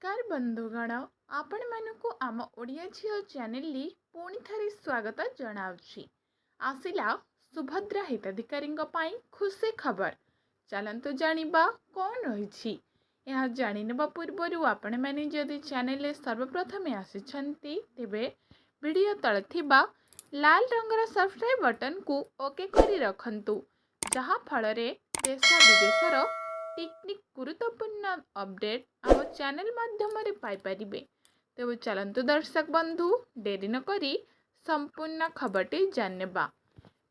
नमस्कार बंधुगण आपण मानकु आम ओडिया झियो चैनल पुणी थरे स्वागत जनाउछि। आसिला सुभद्रा हिताधिकारी खुशी खबर। चलंतु जानिबा कौन रही यह जानिनेबा पूर्व आपण मैंने जदि चैनल सर्वप्रथमे आसिछंती तेबे वीडियो तळे थिबा लाल रंगर सब्सक्राइब बटन को ओके करी रखंतु, जहा फलरे देश विदेशर टेक्निक गुरुत्वपूर्ण अपडेट आम चैनल माध्यम पाइपर। तेज चलतु दर्शक बंधु डेरी न करी संपूर्ण खबरटी जानिबा।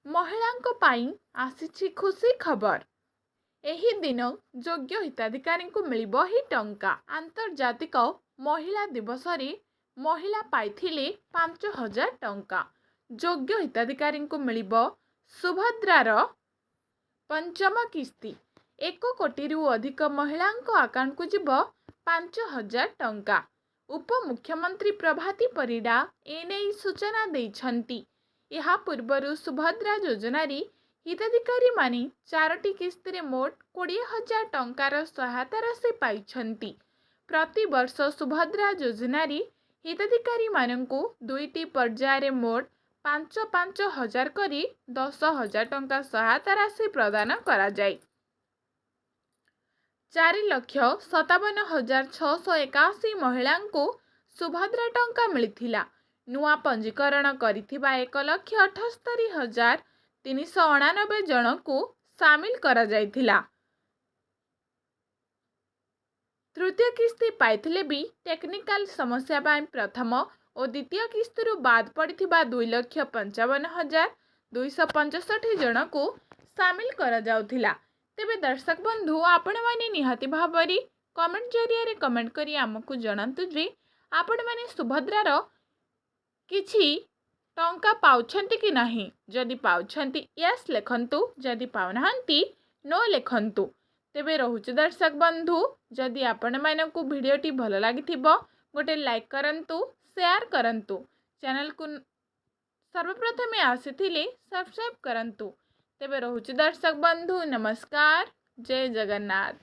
महिलांको पाई आसिछि खुशी खबर। एही दिन योग्य हिताधिकारी को मिलिबो ही टंका। आंतर्जातिक महिला दिवस रे महिला पाइथिले 5000 टंका। योग्य हिताधिकारी को मिलिबो सुभद्रार पंचम किस्ती। 1 कोटी रु अधिक महिला अकाउंट को जीव 5000 टंका। उपमुख्यमंत्री प्रभाती परिडा एने सूचना देइछंती। यहा पूर्वर सुभद्रा योजना हिताधिकारी माने 4टी किस्ती रे मोट 20000 टंकार सहायता राशि पाइछंती। प्रति वर्ष सुभद्रा योजना हिताधिकारी मानंकु 2टी पर्याय रे मोट 5-5 हजार करी 10,000 टंका सहायता राशि प्रदान करा जाय। 4,57,681 महिला को सुभद्रा टंका मिलिथिला। नुआ पंजीकरण करिथिबा 1,78,399 जन को शामिल करा जायथिला। तृतीय किस्ती पाइथिले भी टेक्निकल समस्या बाय प्रथम और द्वितीय किस्ती बाद पड़िथिबा 2,55,265 जन को शामिल करा जाउथिला। तेबे दर्शक बंधु आपण माने निहाती भाबरी कमेंट जरिया कमेंट करी आमको जणांतु जे आपण माने सुभद्रार किछि टंका पाउछंती कि नाही। जदि पाउछंती यस लेखंतु, जदि पाउनाहांती नो लेखंतु। तेबे रहुछि दर्शक बंधु, जदि आपण मानकु वीडियोटी भलो लागिथिबो गोटे लाइक करंतु, शेयर करंतु, चैनल को सर्वप्रथमे आसिथिले सब्सक्राइब करंतु। तेबे रहुछि दर्शक बंधु, नमस्कार, जय जगन्नाथ।